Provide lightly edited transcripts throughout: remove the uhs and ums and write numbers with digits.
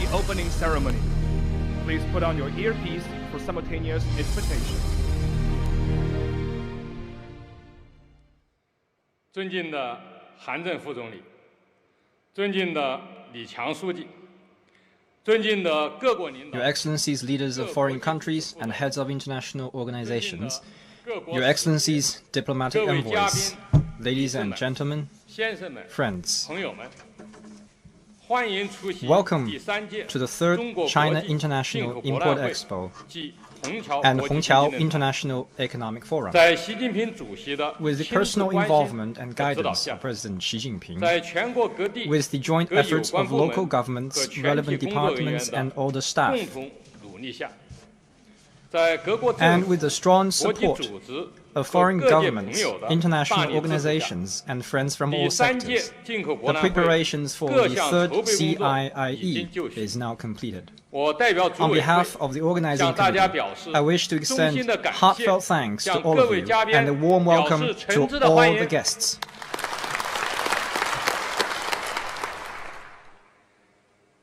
the opening ceremony. Please put on your earpiece for simultaneous interpretation. 尊敬的韩正副总理，尊敬的李强书记，尊敬的各国领导 Your Excellencies, leaders of foreign countries and heads of international organizations, Your Excellencies, diplomatic envoys, ladies and gentlemen, 先生们、 friends, 朋友们，欢迎出席 welcome 第3届 to the third 中国 China 国际 International 进口博览 Import 会 Expo 暨虹桥 and 国际 Hongqiao 经济论坛 International Economic Forum. 在习近平主席的 With the 亲自 personal 关心 involvement and 和指导 guidance 下 of President Xi Jinping, 在全国各地 with the joint 各有 efforts 关 of 部门 local governments, 和全体 relevant 工作人员 departments 的 and all the staff, 共同努力下，在各国政 and 府 with the strong 国际 support 组织 of 和 foreign 各界朋 governments, 友的大 international 力支持下， organizations, and friends from 第 all 3届 sectors, 进口博 the 览会 preparations for 各 the 项 third 筹备工作已经 CIIE 就绪。 is now completed. 我代表组 On 委 behalf 会 of the organizing 向大家 committee, 表示 I wish to 衷 extend 心的感谢， heartfelt thanks to 向 all 各 of 位 you 嘉宾 and a warm 表 welcome 示 to 诚挚的欢 all 迎。 the guests.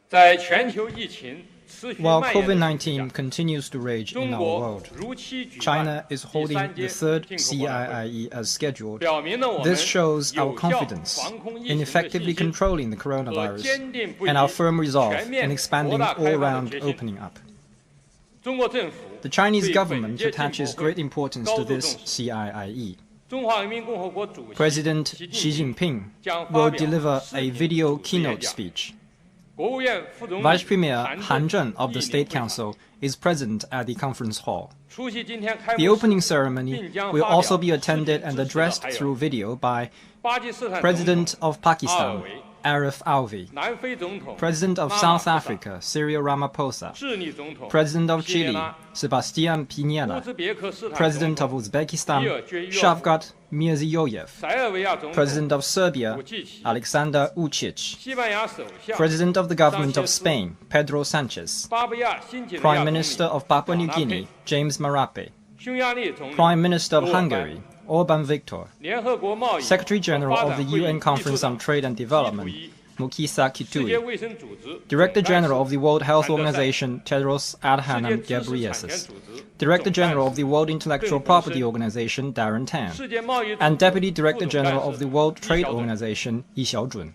在全球疫情持续 While 蔓延的情 COVID-19 况下， continues to rage 中 in our 国 world, 如期举办 China is 第 holding 3 the 届 third 进口博览会， CIIE as scheduled. 表明了我们 This shows our 有效 confidence 防控疫 in 情的 effectively 信心 controlling the 和 coronavirus 坚定不移 and our firm resolve 全面 in expanding 扩大开放的 all-round 决心。 opening up. 中国政府 The Chinese 对 government 本届进 attaches 博会 great importance 高 to 度 this 重视。 CIIE. 中华人民共和国主席 President 习 Xi 近平 Jinping 将发 will 表 deliver 视 a 频 video 主持演 keynote 讲。 speech. 国务院副总理 Vice Premier 韩 Han 正 Zheng of the 莅临 State 会场 Council is present at the conference hall. 出席今天开幕 The 式 opening ceremony 并将 will 发表 also be 视频 attended 致 and 辞的 addressed 还有 through video by 巴基斯坦 President 总统 of Pakistan, Alvi, Arif Alvi, 南非总统 President of 拉 South 马福萨 Africa, Cyril Ramaphosa, 智利总统 President of 皮涅 Chile, 拉 Sebastián 乌 Piñera, 兹别克斯坦 President 总 of 统 Uzbekistan, Shavkat Mirziyoyev, 塞尔维亚总统 President of Serbia, 武契奇 Alexander Vucic, 西班牙首相 President of the government of 桑切斯 Spain, Pedro Sanchez, 巴布亚新几内亚 Prime 总理 Minister of Papua New 马纳佩 Guinea, James Marape, 匈牙利总理 Prime Minister of 欧尔班 Hungary, Orban Viktor, 联合国贸易 Secretary 和 General 发 of 展 the 会议 UN 秘书 Conference 长 on Trade and 基 Development, 普伊 Mukisa 世界 Kitui, 卫生组织 Director 总干事 General of the World Health 谭德赛 Organization, Tedros 世 Adhanom 界知识产权 Ghebreyesus, 组织 Director 总干 General 事 of the World Intellectual 邓洪 Property 生 Organization, Darren Tan, 世界贸易组 and 织 Deputy 副 Director 总干 General 事 of the World 易 Trade 小准 Organization, Yi Xiaojun.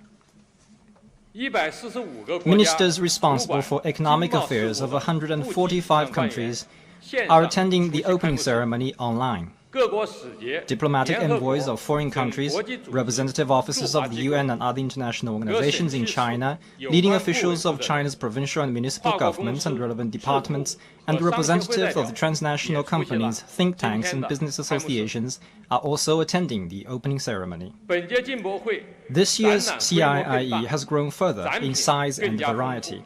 145个国家 Ministers responsible for 主管 economic 经贸事 affairs 务 of 的145 副机 countries 线 are 上 attending the 出席开 opening 幕式 ceremony online. 各国使节 Diplomatic 联合国 envoys of foreign 等 countries, 国际组织 representative officers 驻华 of the 机构 UN and other international organizations in 审批 China, 有 leading 关部委 officials 负 of 责人 China's provincial and municipal 跨国公 governments 司 and relevant 智库 departments, 和 and 商协会代 representatives of the 表 transnational 也出席了 companies, think 今 tanks, 天 and 的 business 开幕式。 associations are also attending the opening ceremony. 本届进博会 This year's 展览规模更 CIIE 大 has grown further 展 in 品 size 更 and 加丰富 variety.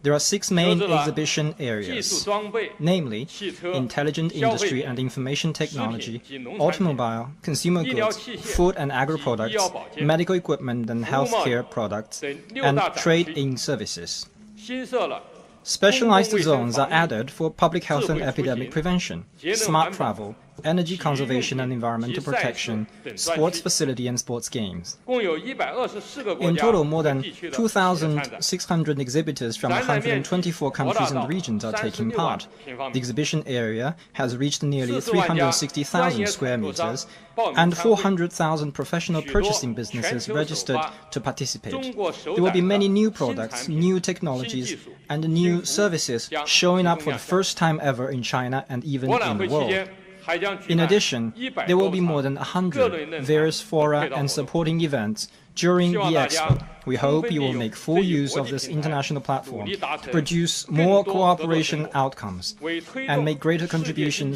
There are 6 main 设置了 exhibition 技术 areas, 装备 namely 汽车 intelligent 消费 industry 品 and information 食品 technology, 及农产品 automobile, consumer 医疗 goods, 器械 food and agro 及医 products, 药保健 medical equipment and 服务贸易 healthcare products, 等6 and 大展 trade 区 in services. 新设了 Specialized 公共卫生 zones are 防疫 added for public health and 智慧出行 epidemic prevention, 节能 smart 环保 travel, energy 体育用 conservation 品 and environmental 及赛事 protection, 等专 sports 区 facility and sports games. 共有124个国 In 家 total, more 和 than 地区的企业参展 2,600 exhibitors from 展览面积 124 countries and 扩大到 regions are taking 36万 part. 平方 The 米 exhibition area has reached nearly 40万家 360,000 square 专业厂商 meters, 报名 and 参会 400,000 professional 许多 purchasing businesses 全球首 registered 发 to participate. 中国首 There will be 展的 many new 新 products, 产品 new 新 technologies, 技术 and 新 new 服务 services 将 showing 集 up 中 for 亮 the 相 first time ever in China and even 博览 in 会 the 期 world. 间还将举 In 办 addition, 100 there will 多 be 场 more than 各类 100 论坛 various 和 fora 配套 and 活动 supporting events during 希 the 望大家 expo. We 充 hope 分 you 利 will 用 make 这 full 一 use 国 of 际 this 平台 international 努 platform 力达 to 成 produce 更 more 多合作成 cooperation 果 outcomes 为推 and 动 make greater 世界经济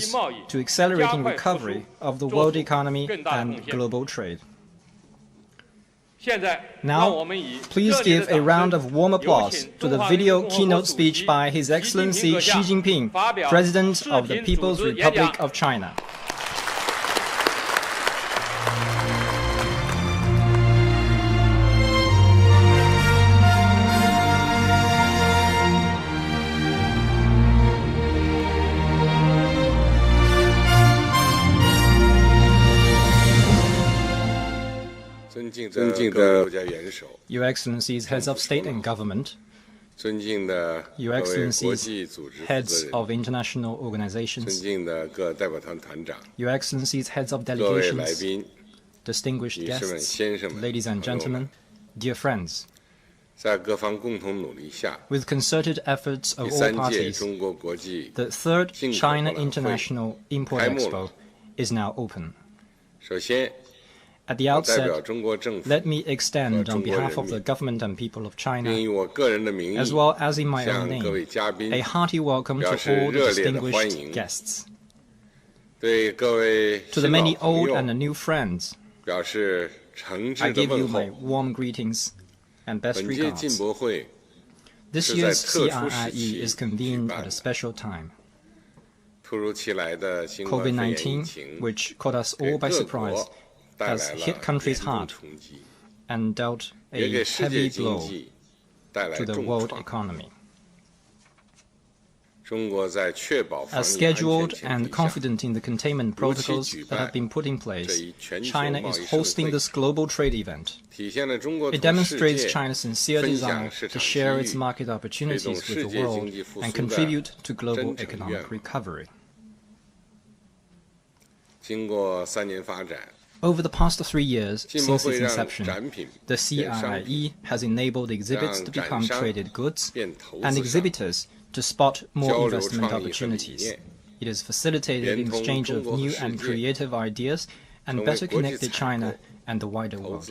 contributions 贸易 to 加 accelerating 快复苏 recovery of the 做 world 出 economy 更大的贡 and 献。 global trade. 现在 Now, 让我们以 please 热烈 give 的 a 掌 round 声 of warm 有 applause 请 to 中 the 华人民 video 共和国 keynote 主 speech 席 by His 习近平 Excellency 阁 Xi 下 Jinping, 发表 President 视 of the 频组 People's 织演讲。 Republic of China. Your Excellencies, heads of state and government, Your Excellencies, heads of international organizations, Your Excellencies, heads of delegations, distinguished guests, ladies and gentlemen, dear friends, with concerted efforts of all parties, the third China International Import Expo is now open. At the outset, let me extend on behalf of the government and people of China, as well as in my own name, a hearty welcome to all the distinguished guests. To the many old and new friends, I give you my warm greetings and best regards. This year's CIIE is convened at a special time. COVID-19, which caught us all by surprise, has hit countries hard and dealt a heavy blow to the world economy. As scheduled and confident in the containment protocols that have been put in place, China is hosting this global trade event. It demonstrates China's sincere desire to share its market opportunities with the world and contribute to global economic recovery. Over the past 3 years since its inception, the CIIE has enabled exhibits to become traded goods and exhibitors to spot more investment opportunities. It has facilitated the exchange of new and creative ideas and better connected China and the wider world,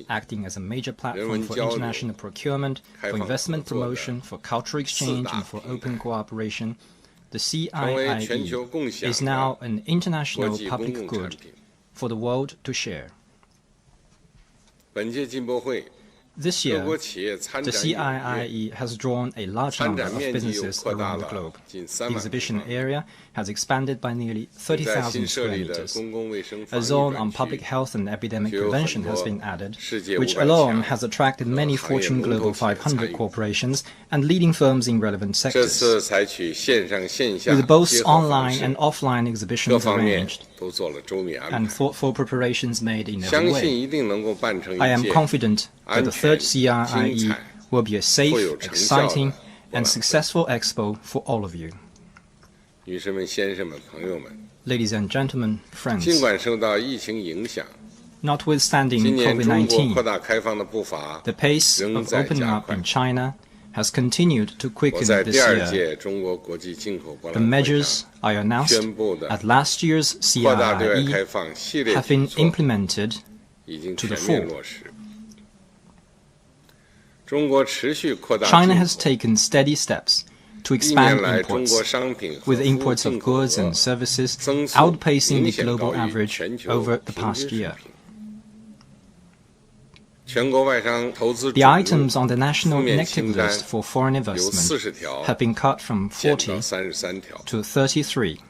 acting as a major platform for international procurement, for investment promotion, for cultural exchange, and for open cooperation. The CIIE is now an international public good for the world to share. This year, the CIIE has drawn a large number of businesses around the globe. The exhibition area has expanded by nearly 30,000 square meters. A zone on public health and epidemic prevention has been added, which alone has attracted many Fortune Global 500 corporations and leading firms in relevant sectors. With both online and offline exhibitions arranged and thoughtful preparations made in every way, I am confident that the third CIIE will be a safe, exciting, and successful expo for all of you. Ladies and gentlemen, friends, notwithstanding COVID-19, the pace of opening up in China has continued to quicken this year. The measures I announced at last year's CIIE have been implemented to the full. China has taken steady steps to expand imports, with imports of goods and services outpacing the global average over the past year. The items on the national inactive list for foreign investment have been cut from 40 to 33.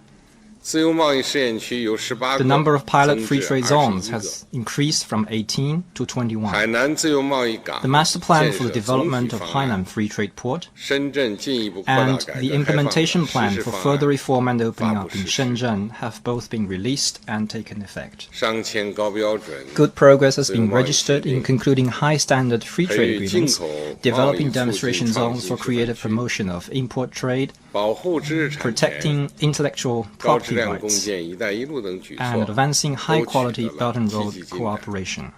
The number of pilot free trade zones has increased from 18 to 21. The master plan for the development of Hainan Free Trade Port and the implementation plan for further reform and opening up in Shenzhen have both been released and taken effect. Good progress has been registered in concluding high-standard free trade agreements, developing demonstration zones for creative promotion of import trade, protecting intellectual property rights, and advancing high-quality Belt and Road cooperation.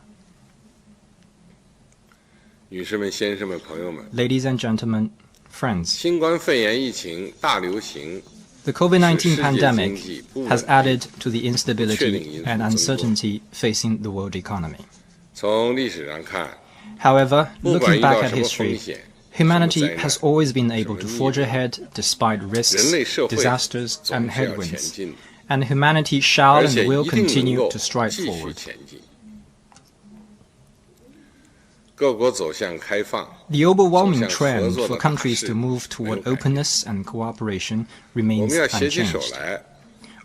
Ladies and gentlemen, friends, the COVID-19 pandemic has added to the instability and uncertainty facing the world economy. However, looking back at history, humanity has always been able to forge ahead despite risks, disasters, and headwinds, and humanity shall and will continue to stride forward. The overwhelming trend for countries to move toward openness and cooperation remains unchanged.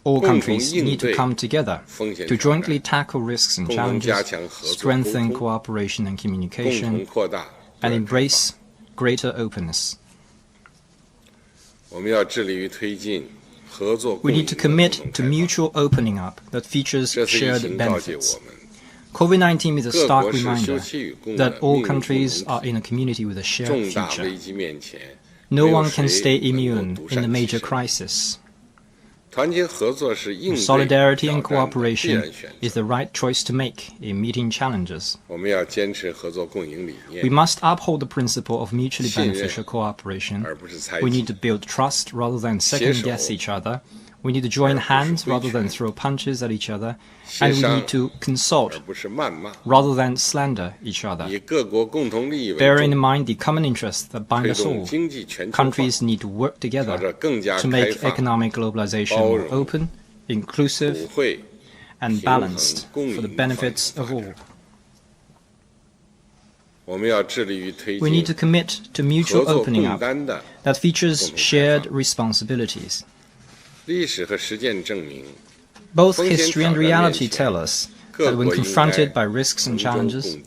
All countries need to come together to jointly tackle risks and challenges, strengthen cooperation and communication, and embrace greater openness. We need to commit to mutual opening up that features shared benefits, COVID-19 is a stark reminder that all countries are in a community with a shared future. No one can stay immune in a major crisis. Solidarity and cooperation is the right choice to make in meeting challenges. We must uphold the principle of mutually beneficial cooperation. We need to build trust rather than second-guess each other. We need to join hands rather than throw punches at each other. And we need to consult rather than slander each other. Bearing in mind the common interests that bind us all, countries need to work together to make economic globalization more open, inclusive, and balanced for the benefits of all. We need to commit to mutual opening up that features shared responsibilities. Both history and reality tell us that when confronted by risks and challenges,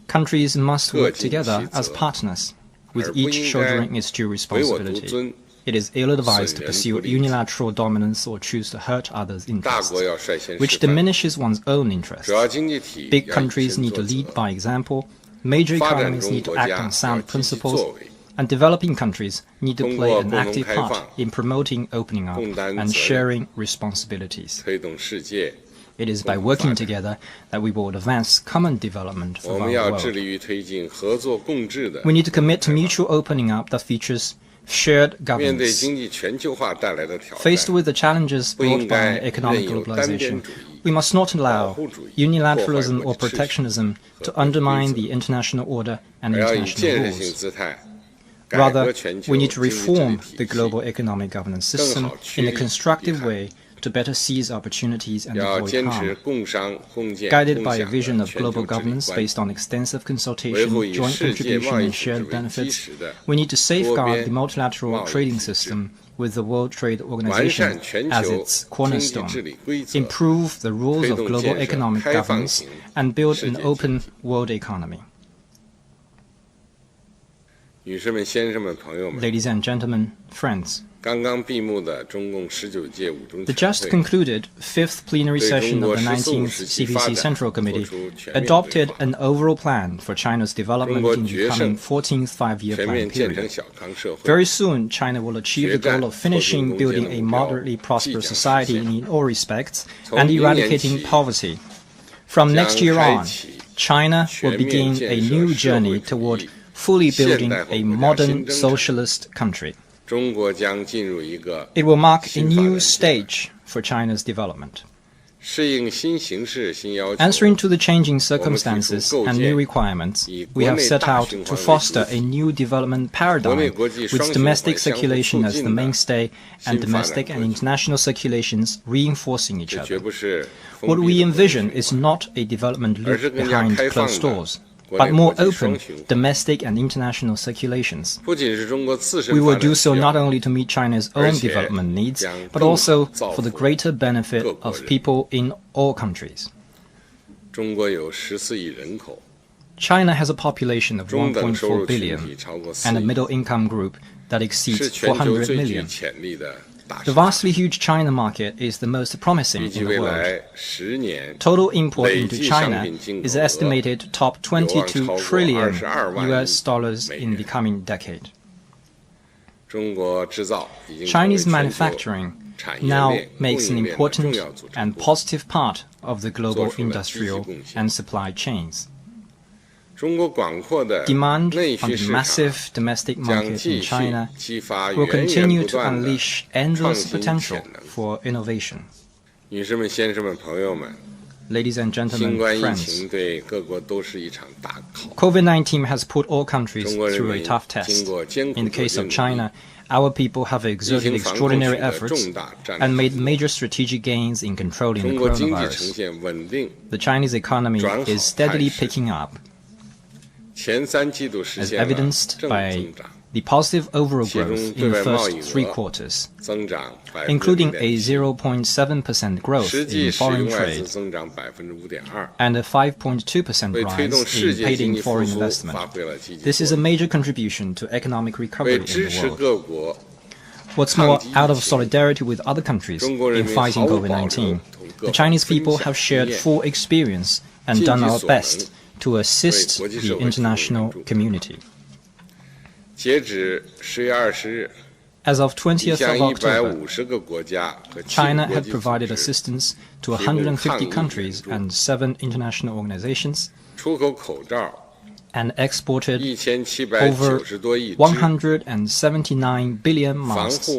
countries must work together as partners, with each shouldering its due responsibility. It is ill-advised to pursue unilateral dominance or choose to hurt others' interests, which diminishes one's own interests. Big countries need to lead by example, major economies need to act on sound principles, and developing countries need to play an active part in promoting opening up and sharing responsibilities. It is by working together that we will advance common development of our world. We need to commit to mutual opening up that features shared governance. Faced with the challenges brought by economic globalization, we must not allow unilateralism or protectionism to undermine the international order and international rules. Rather, we need to reform the global economic governance system in a constructive way to better seize opportunities and avoid harm. Guided by a vision of global governance based on extensive consultation, joint contribution and shared benefits, we need to safeguard the multilateral trading system with the World Trade Organization as its cornerstone, improve the rules of global economic governance, and build an open world economy. Ladies and gentlemen, friends, the just concluded 5th plenary session of the 19th CPC Central Committee adopted an overall plan for China's development in the coming 14th five-year plan period. Very soon, China will achieve the goal of finishing building a moderately prosperous society in all respects and eradicating poverty. From next year on, China will begin a new journey toward fully building a modern socialist country. It will mark a new stage for China's development. Answering to the changing circumstances and new requirements, we have set out to foster a new development paradigm with domestic circulation as the mainstay and domestic and international circulations reinforcing each other. What we envision is not a development loop behind closed doors, but more open domestic and international circulations. We will do so not only to meet China's own development needs, but also for the greater benefit of people in all countries. China has a population of 1.4 billion and a middle-income group that exceeds 400 million. The vastly huge China market is the most promising in the world. Total import into China is estimated to top $22 trillion in the coming decade. Chinese manufacturing now makes an important and positive part of the global industrial and supply chains. Demand on the massive domestic market in China will continue to unleash endless potential for innovation. Ladies and gentlemen, friends, COVID-19 has put all countries through a tough test. In the case of China, our people have exerted extraordinary efforts and made major strategic gains in controlling the coronavirus. The Chinese economy is steadily picking up, as evidenced by the positive overall growth in the first 3 quarters, including a 0.7% growth in foreign trade and a 5.2% rise in paid-in foreign investment. This is a major contribution to economic recovery in the world. What's more, out of solidarity with other countries in fighting COVID-19, the Chinese people have shared full experience and done our best to assist the international community. As of 20th of October, China had provided assistance to 150 countries and 7 international organizations, and exported over 179 billion masks,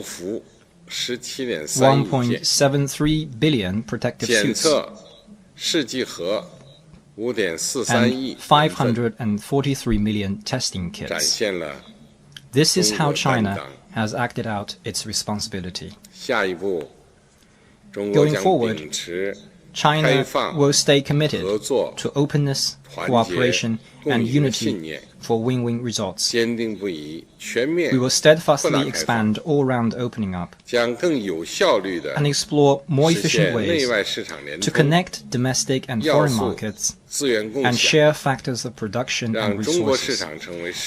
1.73 billion protective suits, and 543 million testing kits. This is how China has acted out its responsibility. Going forward, China will stay committed to openness, cooperation, and unity for win-win results. We will steadfastly expand all-round opening up and explore more efficient ways to connect domestic and foreign markets and share factors of production and resources.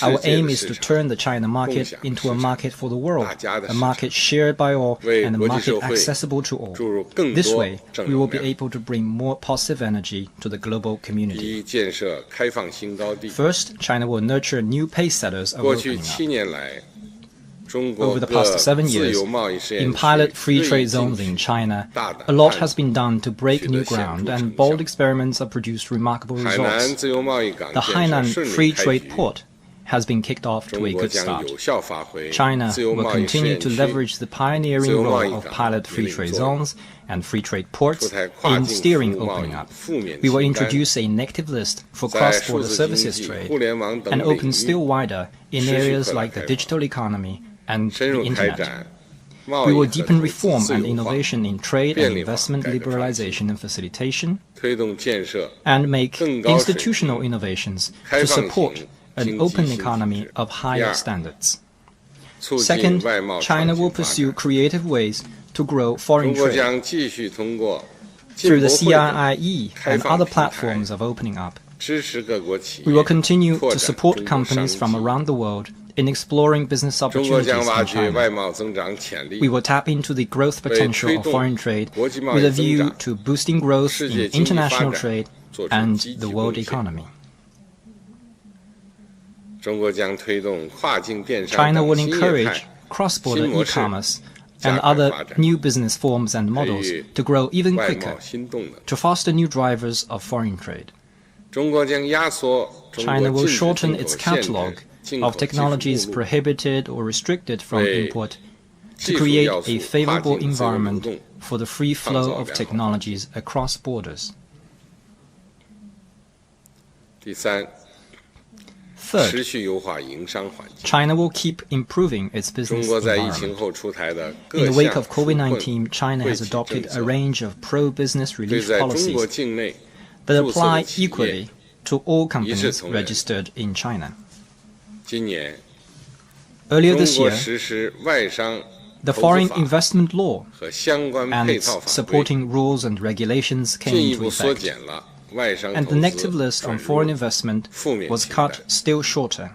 Our aim is to turn the China market into a market for the world, a market shared by all, and a market accessible to all. This way, we will be able to bring more positive energy to the global community. First, China will nurture new pace-setters of opening up. Over the past 7 years, in pilot free trade zones in China, a lot has been done to break new ground, and bold experiments have produced remarkable results. The Hainan Free Trade Port has been kicked off to a good start. China will continue to leverage the pioneering role of pilot free trade zones and free trade ports in steering opening up. We will introduce a negative list for cross-border services trade and open still wider in areas like the digital economy and the Internet. We will deepen reform and innovation in trade and investment liberalization and facilitation, and make institutional innovations to support an open economy of higher standards. Second, China will pursue creative ways to grow foreign trade through the CIIE and other platforms of opening up. We will continue to support companies from around the world in exploring business opportunities in China. We will tap into the growth potential of foreign trade with a view to boosting growth in international trade and the world economy. China will encourage cross-border e-commerce and other new business forms and models to grow even quicker, to foster new drivers of foreign trade. China will shorten its catalogue of technologies prohibited or restricted from import to create a favorable environment for the free flow of technologies across borders. Third, China will keep improving its business environment. In the wake of COVID-19, China has adopted a range of pro-business relief policies that apply equally to all companies registered in China. Earlier this year, the Foreign Investment Law and its supporting rules and regulations came into effect, and the negative list on foreign investment was cut still shorter.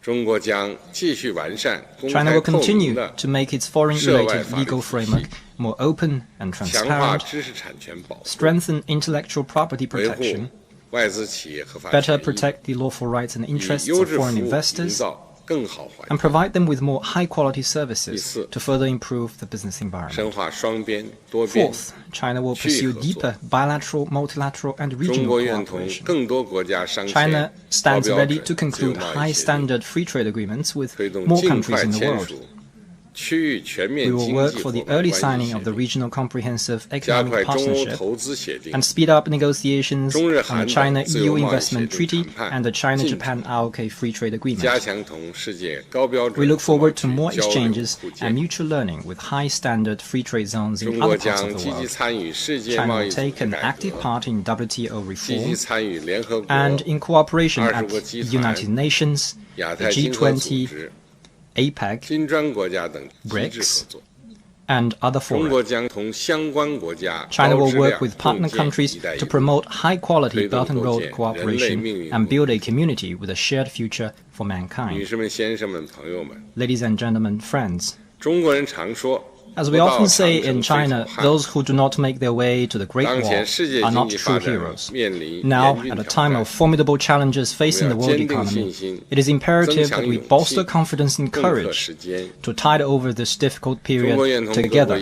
China will continue to make its foreign-related legal framework more open and transparent, strengthen intellectual property protection, better protect the lawful rights and interests of foreign investors, and provide them with more high-quality services to further improve the business environment. Fourth, China will pursue deeper bilateral, multilateral, and regional cooperation. China stands ready to conclude high-standard free trade agreements with more countries in the world. We will work for the early signing of the Regional Comprehensive Economic Partnership and speed up negotiations on the China-EU Investment Treaty and the China-Japan ROK Free Trade Agreement. We look forward to more exchanges and mutual learning with high-standard free trade zones in other parts of the world. China will take an active part in WTO reform and in cooperation at the United Nations, the G20, APEC, BRICS, and other fora. China will work with partner countries to promote high-quality Belt and Road cooperation and build a community with a shared future for mankind. Ladies and gentlemen, friends, As we often say in China, those who do not make their way to the Great Wall are not true heroes. Now, at a time of formidable challenges facing the world economy, it is imperative that we bolster confidence and courage to tide over this difficult period together.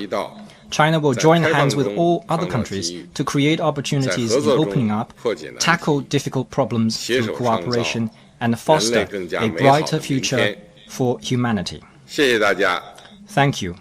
China will join hands with all other countries to create opportunities in opening up, tackle difficult problems through cooperation, and foster a brighter future for humanity. Thank you.